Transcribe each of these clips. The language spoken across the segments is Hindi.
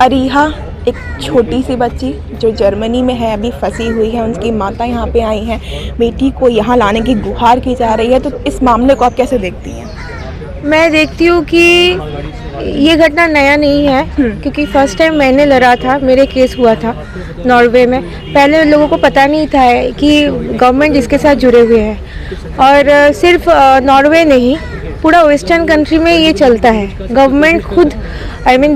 अरीहा एक छोटी सी बच्ची जो जर्मनी में है, अभी फंसी हुई है, उनकी माता यहाँ पे आई हैं, बेटी को यहाँ लाने की गुहार की जा रही है, तो इस मामले को आप कैसे देखती हैं? मैं देखती हूँ कि ये घटना नया नहीं है, क्योंकि फर्स्ट टाइम मैंने लड़ा था, मेरे केस हुआ था नॉर्वे में। पहले लोगों को पता नहीं था कि गवर्नमेंट इसके साथ जुड़े हुए हैं, और सिर्फ नॉर्वे नहीं, पूरा वेस्टर्न कंट्री में ये चलता है। गवर्नमेंट खुद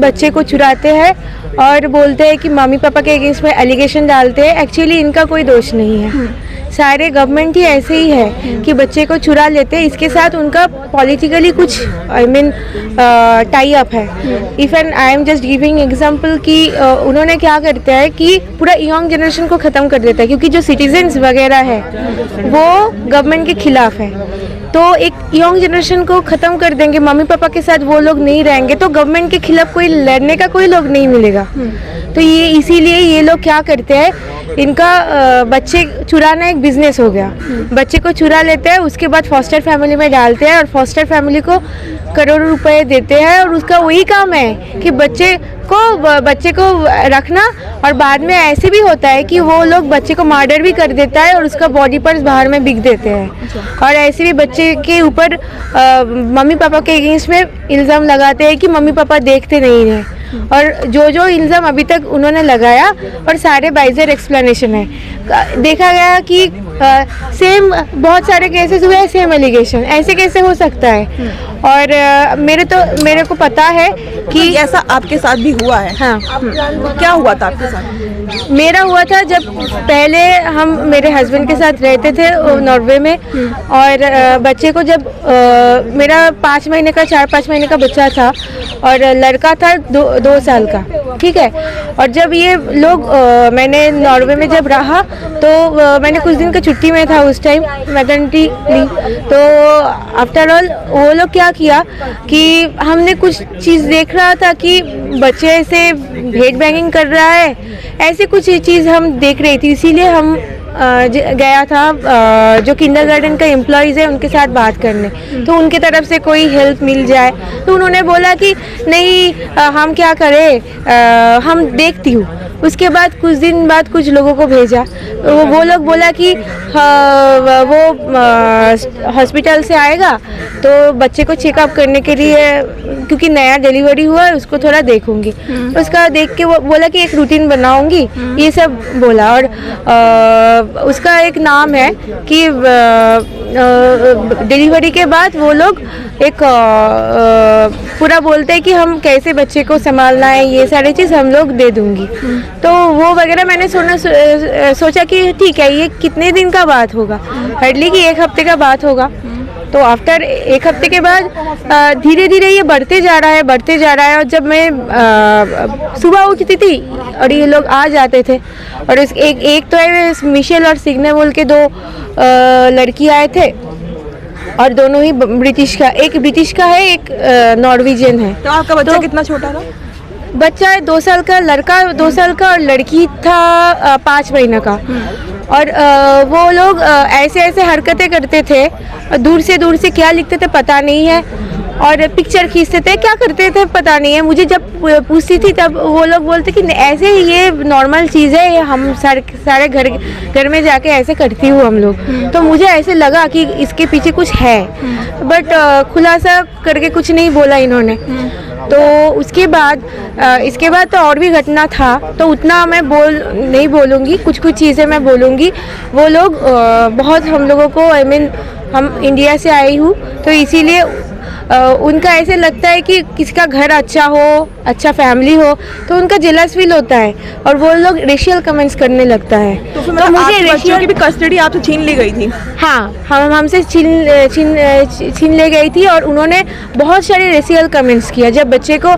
बच्चे को चुराते हैं और बोलते हैं कि मम्मी पापा के अगेंस्ट में एलिगेशन डालते हैं। एक्चुअली इनका कोई दोष नहीं है, सारे गवर्नमेंट ही ऐसे ही है कि बच्चे को चुरा लेते हैं। इसके साथ उनका पॉलिटिकली कुछ टाई अप है। If and I am just giving example कि उन्होंने क्या करते हैं कि पूरा यंग जनरेशन को ख़त्म कर देता है, क्योंकि जो सिटीजन्स वगैरह है वो गवर्नमेंट के खिलाफ है। तो एक यंग जनरेशन को ख़त्म कर देंगे, मम्मी पापा के साथ वो लोग नहीं रहेंगे, तो गवर्नमेंट के खिलाफ कोई लड़ने का कोई लोग नहीं मिलेगा। तो ये इसीलिए ये लोग क्या करते हैं, इनका बच्चे चुराना एक बिजनेस हो गया। बच्चे को चुरा लेते हैं, उसके बाद फॉस्टर फैमिली में डालते हैं और फॉस्टर फैमिली को करोड़ों रुपए देते हैं, और उसका वही काम है कि बच्चे को रखना। और बाद में ऐसे भी होता है कि वो लोग बच्चे को मर्डर भी कर देता है और उसका बॉडी पार्ट्स बाहर में बिक देते हैं। और ऐसे भी बच्चे के ऊपर मम्मी पापा के अगेंस्ट में इल्ज़ाम लगाते हैं कि मम्मी पापा देखते नहीं हैं। और जो इल्ज़ाम अभी तक उन्होंने लगाया, और सारे बाइजर एक्सप्लेनेशन है, देखा गया कि सेम बहुत सारे केसेस हुए हैं, सेम एलिगेशन। ऐसे कैसे हो सकता है? और मेरे को पता है कि ऐसा आपके साथ भी हुआ है? हाँ। क्या हुआ था आपके साथ? मेरा हुआ था जब पहले हम मेरे हस्बैंड के साथ रहते थे नॉर्वे में, और बच्चे को जब मेरा 4-5 महीने का बच्चा था, और लड़का था 2 साल का, ठीक है। और जब ये लोग मैंने नॉर्वे में जब रहा, तो मैंने कुछ दिन का छुट्टी में था उस टाइम, मैटरनिटी लीव। तो आफ्टर ऑल वो लोग क्या किया कि हमने कुछ चीज़ देख रहा था कि बच्चे से भेड़ बैंगिंग कर रहा है, ऐसे कुछ चीज़ हम देख रही थी। इसीलिए हम गया था जो किंडरगार्टन का एम्प्लॉयज़ है उनके साथ बात करने, तो उनके तरफ से कोई हेल्प मिल जाए। तो उन्होंने बोला कि नहीं, हम क्या करें, हम देखती हूँ। उसके बाद कुछ दिन बाद कुछ लोगों को भेजा, वो लोग बोला कि वो हॉस्पिटल से आएगा, तो बच्चे को चेकअप करने के लिए, क्योंकि नया डिलीवरी हुआ है, उसको थोड़ा देखूंगी। उसका देख के वो बोला कि एक रूटीन बनाऊंगी, ये सब बोला। और उसका एक नाम है कि डिलीवरी के बाद वो लोग एक पूरा बोलते हैं कि हम कैसे बच्चे को संभालना है, ये सारी चीज़ हम लोग दे दूंगी। तो वो वगैरह मैंने सोचा कि ठीक है, ये कितने दिन का बात होगा, हार्डली कि 1 हफ्ते का बात होगा। तो आफ्टर 1 हफ्ते के बाद धीरे धीरे ये बढ़ते जा रहा है। और जब मैं सुबह उठती थी और ये लोग आ जाते थे, और एक तो है मिशेल और सिग्ने बोल के 2 लड़की आए थे, और दोनों ही ब्रिटिश का, एक ब्रिटिश का है, एक नॉर्वेजियन है। तो आपका बच्चा कितना छोटा था? बच्चा है 2 साल का, लड़का 2 साल का, और लड़की था 5 महीने का। और वो लोग ऐसे हरकतें करते थे, दूर से क्या लिखते थे पता नहीं है, और पिक्चर खींचते थे, क्या करते थे पता नहीं है। मुझे जब पूछती थी तब वो लोग बोलते कि ऐसे ही ये नॉर्मल चीज़ है, ये हम सारे घर में जाके ऐसे करती हूँ हम लोग। तो मुझे ऐसे लगा कि इसके पीछे कुछ है, बट खुलासा करके कुछ नहीं बोला इन्होंने। तो उसके बाद इसके बाद तो और भी घटना था, तो उतना मैं नहीं बोलूँगी, कुछ चीज़ें मैं बोलूँगी। वो लोग बहुत हम लोगों को हम इंडिया से आई हूँ, तो इसीलिए उनका ऐसे लगता है कि किसका घर अच्छा हो, अच्छा फैमिली हो, तो उनका जेलस फील होता है, और वो लोग रेशियल कमेंट्स करने लगता है। तो मुझे रेशियल की भी कस्टडी आपसे छीन ली गई थी? हाँ, हमसे छीन ले गई थी, और उन्होंने बहुत सारे रेशियल कमेंट्स किया। जब बच्चे को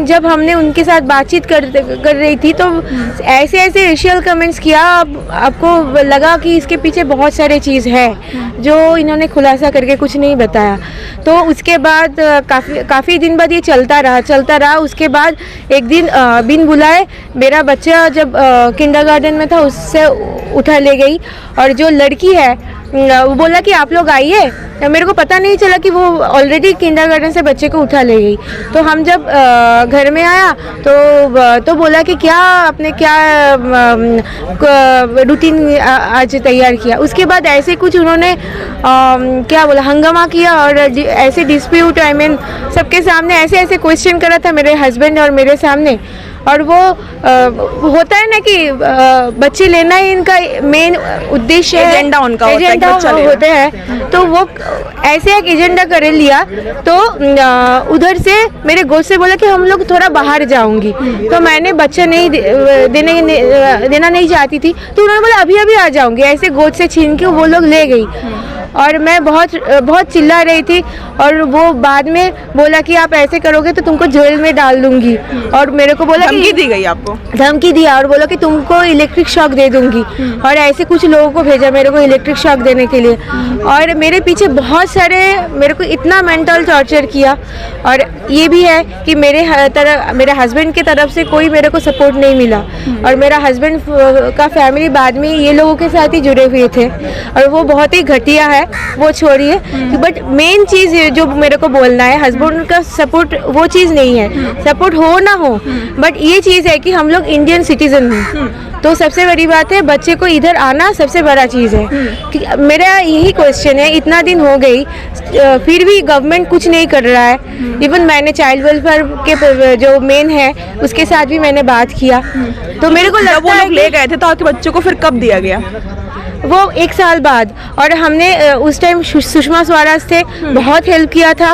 जब हमने उनके साथ बातचीत कर रही थी, तो ऐसे रेशियल कमेंट्स किया। आपको लगा कि इसके पीछे बहुत सारे चीज़ है जो इन्होंने खुलासा करके कुछ नहीं बताया। तो उसके बाद काफ़ी दिन बाद ये चलता रहा। उसके बाद एक दिन बिन बुलाए मेरा बच्चा जब किंडरगार्टन में था, उससे उठा ले गई, और जो लड़की है वो बोला कि आप लोग आइए। मेरे को पता नहीं चला कि वो ऑलरेडी किंडरगार्टन से बच्चे को उठा ले गई। तो हम जब घर में आया तो बोला कि क्या आपने क्या रूटीन आज तैयार किया। उसके बाद ऐसे कुछ उन्होंने क्या बोला, हंगामा किया और ऐसे डिस्प्यूट, आई मीन सबके सामने ऐसे ऐसे क्वेश्चन करा था मेरे हस्बैंड और मेरे सामने। और वो होता है ना कि बच्चे लेना ही इनका मेन उद्देश्य है, एजेंडा उनका होता है कि बच्चा लेना। होते हैं। तो वो ऐसे एक एजेंडा कर लिया। तो उधर से मेरे गोद से बोला कि हम लोग थोड़ा बाहर जाऊंगी। तो मैंने बच्चा नहीं देना नहीं चाहती थी। तो उन्होंने बोला अभी अभी आ जाऊंगी, ऐसे गोद से छीन के वो लोग ले गई। और मैं बहुत चिल्ला रही थी। और वो बाद में बोला कि आप ऐसे करोगे तो तुमको जेल में डाल दूंगी। और मेरे को बोला धमकी दी गई आपको? धमकी दिया और बोला कि तुमको इलेक्ट्रिक शॉक दे दूंगी। और ऐसे कुछ लोगों को भेजा मेरे को इलेक्ट्रिक शॉक देने के लिए। और मेरे पीछे बहुत सारे, मेरे को इतना मेंटल टॉर्चर किया। और ये भी है कि मेरे हस्बैंड की तरफ से कोई मेरे को सपोर्ट नहीं मिला। और मेरा हस्बैंड का फैमिली बाद में ये लोगों के साथ ही जुड़े हुए थे और वो बहुत ही घटिया है, वो छोड़िए। बट मेन चीज़ जो मेरे को बोलना है, हस्बैंड का सपोर्ट वो चीज़ नहीं है, सपोर्ट हो ना हो, बट ये चीज़ है कि हम लोग इंडियन सिटीजन हैं। तो सबसे बड़ी बात है बच्चे को इधर आना सबसे बड़ा चीज़ है। मेरा यही क्वेश्चन है, इतना दिन हो गई फिर भी गवर्नमेंट कुछ नहीं कर रहा है। इवन मैंने चाइल्ड वेलफेयर के जो मेन है उसके साथ भी मैंने बात किया। तो मेरे को लगता है ले गए थे तो आपके बच्चों को फिर कब दिया गया? वो 1 साल बाद। और हमने उस टाइम सुषमा स्वराज थे, बहुत हेल्प किया था।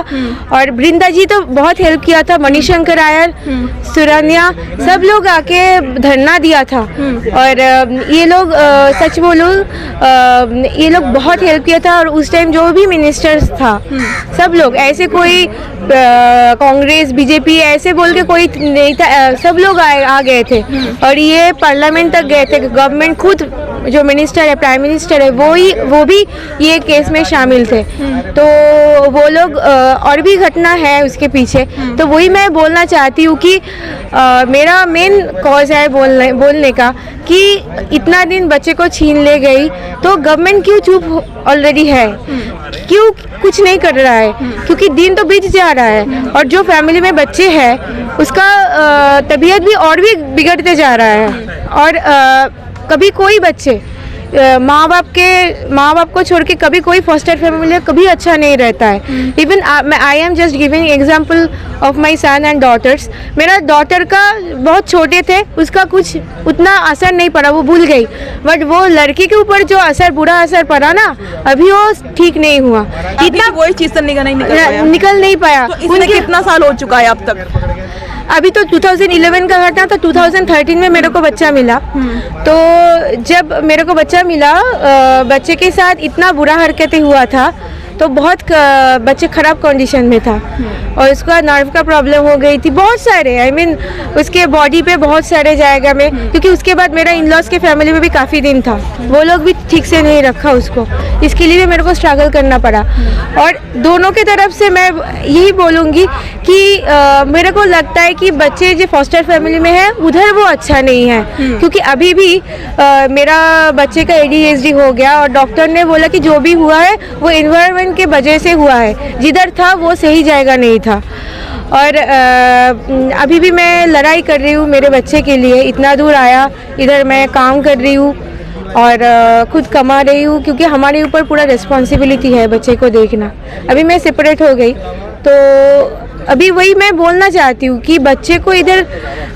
और वृंदा जी तो बहुत हेल्प किया था, मणिशंकर आयर, सुरन्या, सब लोग आके धरना दिया था। और ये लोग सच बोलूं ये लोग बहुत हेल्प किया था। और उस टाइम जो भी मिनिस्टर्स था सब लोग, ऐसे कोई कांग्रेस बीजेपी ऐसे बोल के कोई नहीं था, सब लोग आ गए थे। और ये पार्लियामेंट तक गए थे। गवर्नमेंट खुद जो मिनिस्टर है, प्राइम मिनिस्टर है, वो भी ये केस में शामिल थे। तो वो लोग और भी घटना है उसके पीछे। तो वही मैं बोलना चाहती हूँ कि मेरा मेन कॉज है बोलने का कि इतना दिन बच्चे को छीन ले गई तो गवर्नमेंट क्यों चुप ऑलरेडी है, क्यों कुछ नहीं कर रहा है? क्योंकि दिन तो बीत जा रहा है और जो फैमिली में बच्चे हैं उसका तबीयत भी और भी बिगड़ते जा रहा है। और कभी कोई बच्चे माँ बाप को छोड़ के कभी कोई फॉस्टर फैमिली कभी अच्छा नहीं रहता है। Even I am just giving example of my son and daughters. मेरा डॉटर का बहुत छोटे थे, उसका कुछ उतना असर नहीं पड़ा, वो भूल गई। बट वो लड़की के ऊपर जो बुरा असर पड़ा ना, अभी वो ठीक नहीं हुआ। इतना वही चीज़ से निकल नहीं पाया। तो इसमें कितना साल हो चुका है अब तक? अभी तो 2011 का घटना था, 2013 में मेरे को बच्चा मिला। तो जब मेरे को बच्चा मिला, बच्चे के साथ इतना बुरा हरकतें हुआ था तो बहुत बच्चे ख़राब कंडीशन में था। और उसका नर्व का प्रॉब्लम हो गई थी, बहुत सारे, आई मीन उसके बॉडी पे बहुत सारे जाएगा में। क्योंकि उसके बाद मेरा इन लॉज के फैमिली में भी काफ़ी दिन था, वो लोग भी ठीक से नहीं रखा उसको, इसके लिए भी मेरे को स्ट्रगल करना पड़ा। और दोनों की तरफ से मैं यही बोलूँगी कि मेरे को लगता है कि बच्चे जो फॉस्टर फैमिली में है उधर वो अच्छा नहीं है। क्योंकि अभी भी मेरा बच्चे का ADHD हो गया और डॉक्टर ने बोला कि जो भी हुआ है वो एनवायरनमेंट के वजह से हुआ है, जिधर था वो सही जाएगा नहीं था। और अभी भी मैं लड़ाई कर रही हूँ मेरे बच्चे के लिए। इतना दूर आया, इधर मैं काम कर रही हूँ और खुद कमा रही हूँ, क्योंकि हमारे ऊपर पूरा रिस्पॉन्सिबिलिटी है बच्चे को देखना। अभी मैं सेपरेट हो गई तो अभी वही मैं बोलना चाहती हूँ कि बच्चे को इधर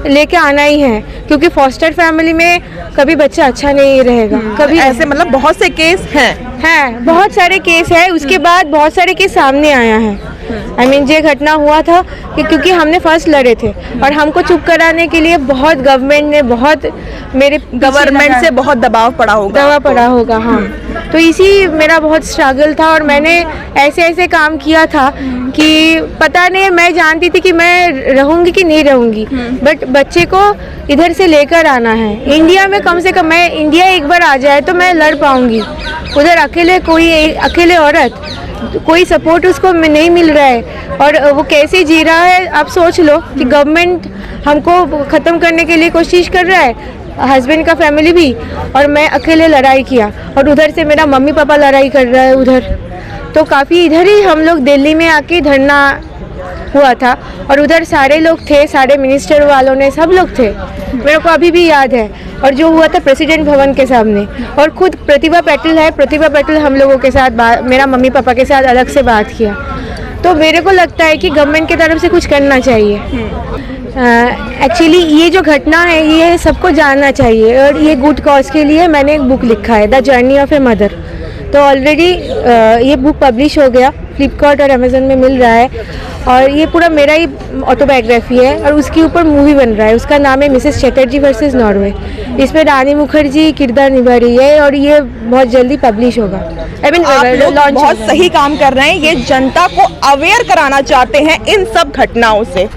लेके आना ही है। क्योंकि फॉस्टर फैमिली में कभी बच्चा अच्छा नहीं रहेगा कभी। ऐसे मतलब बहुत से केस हैं, बहुत सारे केस है। उसके बाद बहुत सारे केस सामने आया है। आई मीन ये घटना हुआ था कि क्योंकि हमने फर्स्ट लड़े थे और हमको चुप कराने के लिए बहुत गवर्नमेंट ने बहुत गवर्नमेंट से बहुत दबाव पड़ा होगा। हाँ। तो इसी मेरा बहुत स्ट्रगल था और मैंने ऐसे काम किया था कि पता नहीं, मैं जानती थी कि मैं रहूँगी कि नहीं रहूँगी, बट बच्चे को इधर से लेकर आना है। इंडिया में कम से कम मैं इंडिया एक बार आ जाए तो मैं लड़ पाऊँगी। उधर अकेले औरत, कोई सपोर्ट उसको नहीं मिल रहा है और वो कैसे जी रहा है। आप सोच लो कि गवर्नमेंट हमको ख़त्म करने के लिए कोशिश कर रहा है, हस्बैंड का फैमिली भी, और मैं अकेले लड़ाई किया, और उधर से मेरा मम्मी पापा लड़ाई कर रहा है उधर। तो काफ़ी इधर ही हम लोग दिल्ली में आके धरना हुआ था, और उधर सारे लोग थे, सारे मिनिस्टर वालों ने, सब लोग थे, मेरे को अभी भी याद है। और जो हुआ था प्रेसिडेंट भवन के सामने, और खुद प्रतिभा पाटिल है, प्रतिभा पाटिल हम लोगों के साथ मेरा मम्मी पापा के साथ अलग से बात किया। तो मेरे को लगता है कि गवर्नमेंट की तरफ से कुछ करना चाहिए। एक्चुअली ये जो घटना है ये सबको जानना चाहिए, और ये गुड कॉज के लिए मैंने एक बुक लिखा है, the journey of a mother. तो ऑलरेडी ये बुक पब्लिश हो गया, फ्लिपकार्ट और अमेज़न में मिल रहा है, और ये पूरा मेरा ही ऑटोबायोग्राफी है, और उसके ऊपर मूवी बन रहा है। उसका नाम है मिसेस चैटर्जी वर्सेस नॉर्वे। इसमें रानी मुखर्जी किरदार निभा रही है, और ये बहुत जल्दी पब्लिश होगा। आप लोग बहुत सही काम कर रहे हैं, ये जनता को अवेयर कराना चाहते हैं इन सब घटनाओं से।